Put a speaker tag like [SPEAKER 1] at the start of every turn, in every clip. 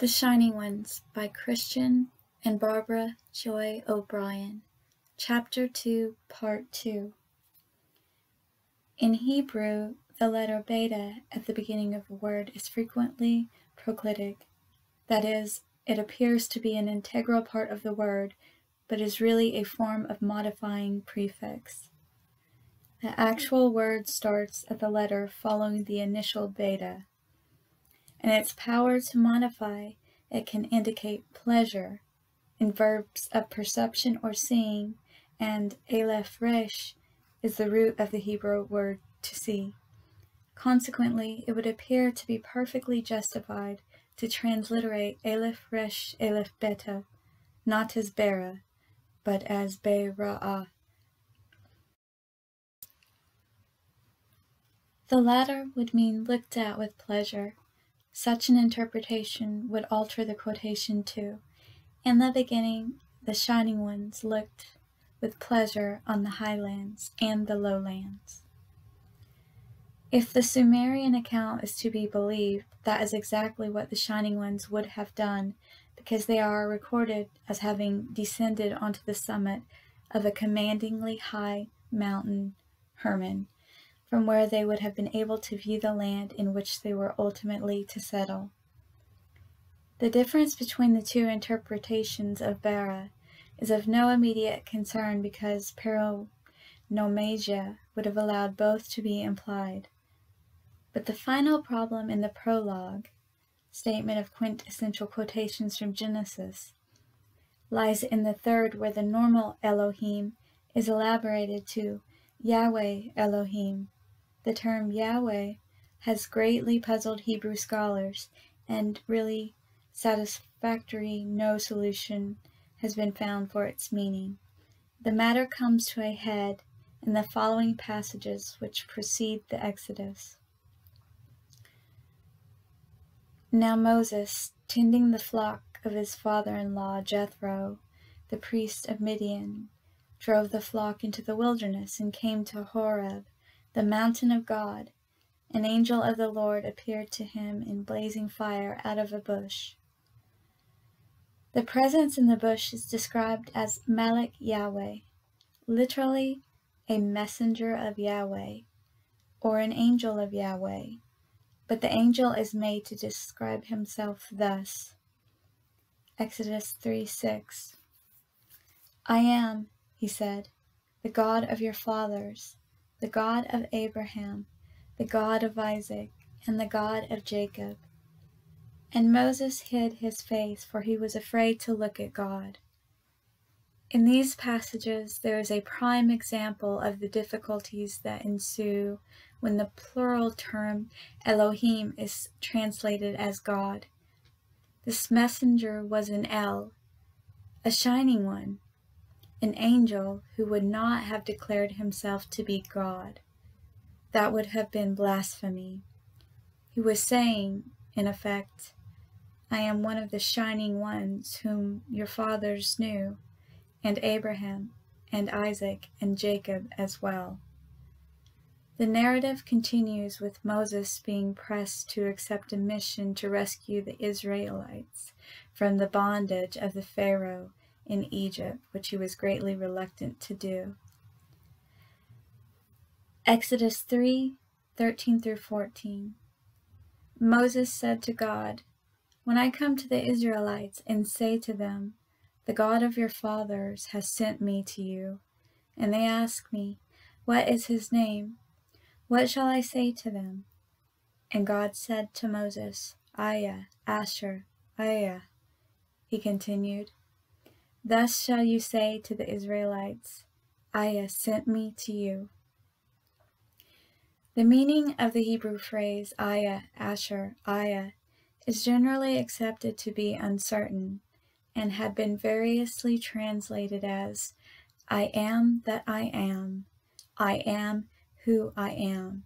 [SPEAKER 1] The Shining Ones by Christian and Barbara Joy O'Brien. Chapter 2, Part 2. In Hebrew, the letter beta at the beginning of a word is frequently proclitic. That is, it appears to be an integral part of the word, but is really a form of modifying prefix. The actual word starts at the letter following the initial beta. And its power to modify, it can indicate pleasure in verbs of perception or seeing, and aleph resh is the root of the Hebrew word to see. Consequently, it would appear to be perfectly justified to transliterate aleph resh aleph beta, not as bera, but as be-ra-ah. The latter would mean looked at with pleasure. Such an interpretation would alter the quotation too. In the beginning, the Shining Ones looked with pleasure on the highlands and the lowlands. If the Sumerian account is to be believed, that is exactly what the Shining Ones would have done, because they are recorded as having descended onto the summit of a commandingly high mountain, Hermon, from where they would have been able to view the land in which they were ultimately to settle. The difference between the two interpretations of Bera is of no immediate concern because paronomasia would have allowed both to be implied. But the final problem in the prologue, statement of quintessential quotations from Genesis, lies in the third, where the normal Elohim is elaborated to Yahweh Elohim. The term Yahweh has greatly puzzled Hebrew scholars, and really satisfactory no solution has been found for its meaning. The matter comes to a head in the following passages which precede the Exodus. Now Moses, tending the flock of his father-in-law Jethro, the priest of Midian, drove the flock into the wilderness and came to Horeb, the mountain of God. An angel of the Lord appeared to him in blazing fire out of a bush. The presence in the bush is described as Malach Yahweh, literally a messenger of Yahweh, or an angel of Yahweh, but the angel is made to describe himself thus. Exodus 3:6. I am, he said, the God of your fathers, the God of Abraham, the God of Isaac, and the God of Jacob. And Moses hid his face, for he was afraid to look at God. In these passages, there is a prime example of the difficulties that ensue when the plural term Elohim is translated as God. This messenger was an El, a shining one, an angel who would not have declared himself to be God. That would have been blasphemy. He was saying, in effect, I am one of the shining ones whom your fathers knew, and Abraham, and Isaac, and Jacob as well. The narrative continues with Moses being pressed to accept a mission to rescue the Israelites from the bondage of the Pharaoh in Egypt, which he was greatly reluctant to do. Exodus 3:13-14. Moses said to God, when I come to the Israelites and say to them, the God of your fathers has sent me to you, and they ask me, what is his name? What shall I say to them? And God said to Moses, Ayah, Asher, Ayah. He continued, thus shall you say to the Israelites, Ayah sent me to you. The meaning of the Hebrew phrase Ayah, Asher, Ayah is generally accepted to be uncertain and had been variously translated as I am that I am who I am,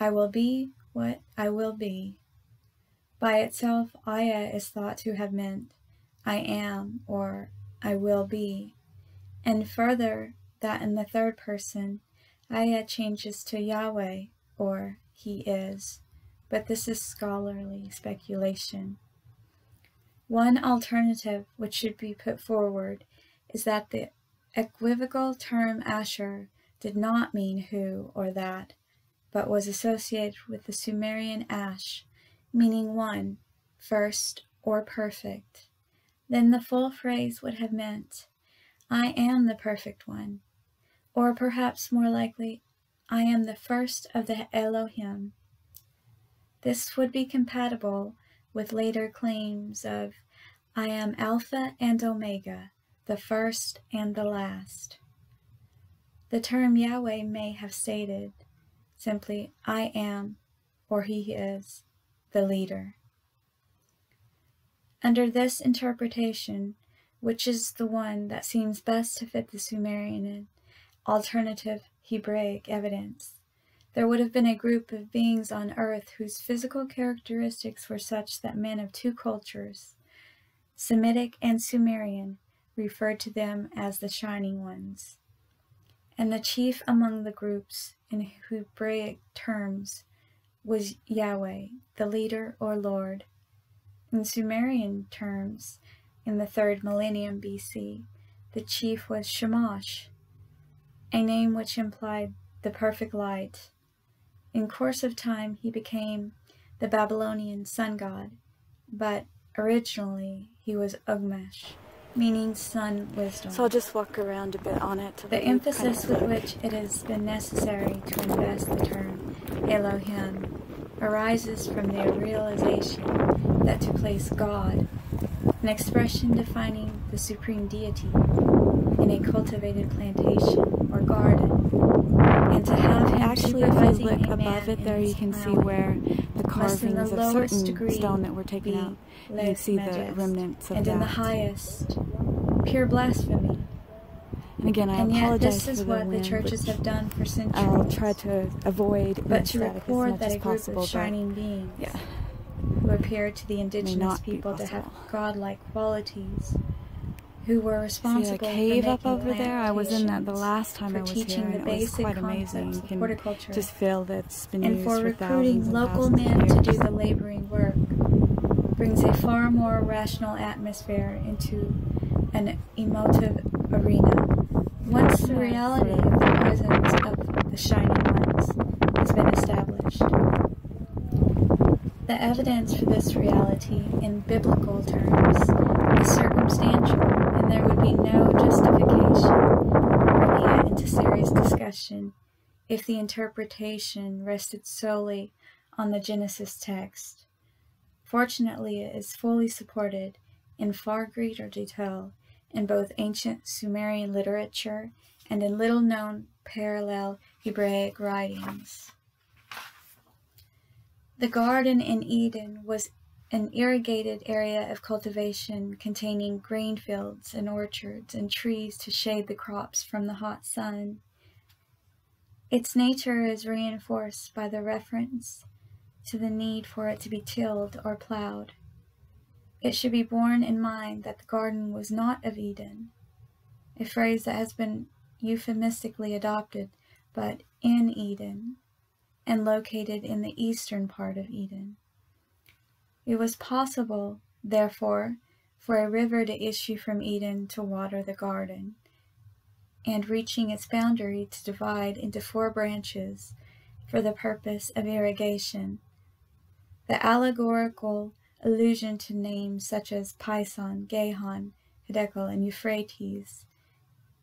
[SPEAKER 1] I will be what I will be. By itself, Ayah is thought to have meant I am or I will be, and further that in the third person, Ayah changes to Yahweh or He is, but this is scholarly speculation. One alternative which should be put forward is that the equivocal term Asher did not mean who or that, but was associated with the Sumerian Ash, meaning one, first, or perfect. Then the full phrase would have meant, I am the perfect one, or perhaps more likely, I am the first of the Elohim. This would be compatible with later claims of, I am Alpha and Omega, the first and the last. The term Yahweh may have stated simply, I am, or He is, the leader. Under this interpretation, which is the one that seems best to fit the Sumerian and alternative Hebraic evidence, there would have been a group of beings on earth whose physical characteristics were such that men of two cultures, Semitic and Sumerian, referred to them as the Shining Ones. And the chief among the groups, in Hebraic terms, was Yahweh, the leader or Lord. In Sumerian terms, in the 3rd millennium BC, the chief was Shamash, a name which implied the perfect light. In course of time, he became the Babylonian sun god, but originally he was Ugmesh, meaning sun wisdom.
[SPEAKER 2] So I'll just walk around a bit on it.
[SPEAKER 1] The emphasis with which it has been necessary to invest the term Elohim arises from the realization that to place God, an expression defining the supreme deity, in a cultivated plantation or garden, and to have him
[SPEAKER 2] actually, if you
[SPEAKER 1] supervising
[SPEAKER 2] look
[SPEAKER 1] a
[SPEAKER 2] above
[SPEAKER 1] man
[SPEAKER 2] it there,
[SPEAKER 1] in
[SPEAKER 2] you
[SPEAKER 1] his
[SPEAKER 2] can see
[SPEAKER 1] plowing,
[SPEAKER 2] where the
[SPEAKER 1] must in
[SPEAKER 2] carvings
[SPEAKER 1] the
[SPEAKER 2] of
[SPEAKER 1] lowest
[SPEAKER 2] certain
[SPEAKER 1] degree
[SPEAKER 2] stone that were taken
[SPEAKER 1] be
[SPEAKER 2] out. You can see the remnants of
[SPEAKER 1] and
[SPEAKER 2] that.
[SPEAKER 1] in the highest, pure blasphemy.
[SPEAKER 2] And again, I
[SPEAKER 1] And yet
[SPEAKER 2] apologize
[SPEAKER 1] this is
[SPEAKER 2] for the
[SPEAKER 1] what
[SPEAKER 2] wind,
[SPEAKER 1] the churches
[SPEAKER 2] which
[SPEAKER 1] have done for centuries.
[SPEAKER 2] I'll try to avoid
[SPEAKER 1] But
[SPEAKER 2] wind
[SPEAKER 1] to
[SPEAKER 2] static as
[SPEAKER 1] record
[SPEAKER 2] much
[SPEAKER 1] that
[SPEAKER 2] as
[SPEAKER 1] a group
[SPEAKER 2] possible,
[SPEAKER 1] of shining beings,
[SPEAKER 2] yeah,
[SPEAKER 1] who appeared to the indigenous
[SPEAKER 2] not be
[SPEAKER 1] people to have
[SPEAKER 2] possible.
[SPEAKER 1] godlike qualities, who were responsible
[SPEAKER 2] see a
[SPEAKER 1] for
[SPEAKER 2] cave
[SPEAKER 1] making
[SPEAKER 2] up over there? I was in that the
[SPEAKER 1] plantations,
[SPEAKER 2] last time
[SPEAKER 1] for
[SPEAKER 2] I was
[SPEAKER 1] teaching
[SPEAKER 2] here,
[SPEAKER 1] the
[SPEAKER 2] and it was
[SPEAKER 1] basic
[SPEAKER 2] quite amazing.
[SPEAKER 1] concepts
[SPEAKER 2] You
[SPEAKER 1] of
[SPEAKER 2] can
[SPEAKER 1] horticulture,
[SPEAKER 2] just feel that it's been
[SPEAKER 1] and
[SPEAKER 2] used
[SPEAKER 1] for
[SPEAKER 2] for
[SPEAKER 1] recruiting
[SPEAKER 2] thousands and
[SPEAKER 1] local
[SPEAKER 2] thousands
[SPEAKER 1] men
[SPEAKER 2] of
[SPEAKER 1] to
[SPEAKER 2] years.
[SPEAKER 1] do the laboring work, brings a far more rational atmosphere into an emotive arena. Once the reality of the presence of the Shining Ones has been established, the evidence for this reality in biblical terms is circumstantial, and there would be no justification bringing it into serious discussion if the interpretation rested solely on the Genesis text. Fortunately, it is fully supported in far greater detail in both ancient Sumerian literature and in little-known parallel Hebraic writings. The Garden in Eden was an irrigated area of cultivation containing grain fields and orchards and trees to shade the crops from the hot sun. Its nature is reinforced by the reference to the need for it to be tilled or plowed. It should be borne in mind that the garden was not of Eden, a phrase that has been euphemistically adopted, but in Eden, and located in the eastern part of Eden. It was possible, therefore, for a river to issue from Eden to water the garden, and reaching its boundary to divide into 4 branches for the purpose of irrigation. The allegorical allusion to names such as Pison, Gihon, Hiddekel, and Euphrates,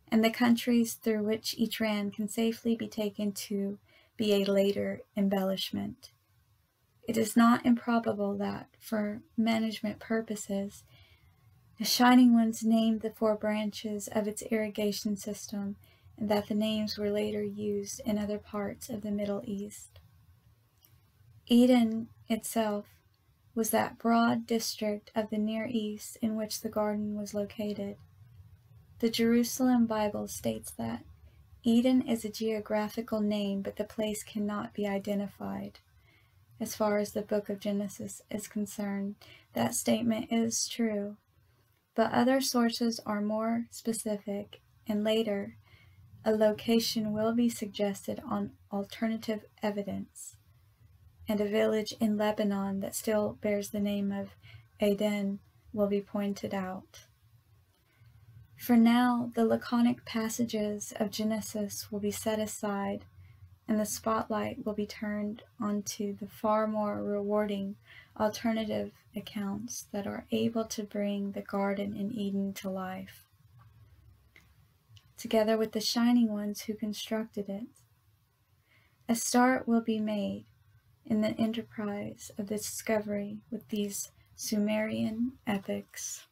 [SPEAKER 1] and the countries through which each ran can safely be taken to be a later embellishment. It is not improbable that, for management purposes, the Shining Ones named the 4 branches of its irrigation system, and that the names were later used in other parts of the Middle East. Eden itself was that broad district of the Near East in which the garden was located. The Jerusalem Bible states that Eden is a geographical name, but the place cannot be identified. As far as the book of Genesis is concerned, that statement is true, but other sources are more specific, and later, a location will be suggested on alternative evidence, and a village in Lebanon that still bears the name of Aden will be pointed out. For now, the laconic passages of Genesis will be set aside, and the spotlight will be turned onto the far more rewarding alternative accounts that are able to bring the Garden in Eden to life, together with the shining ones who constructed it. A start will be made in the enterprise of the discovery with these Sumerian epics.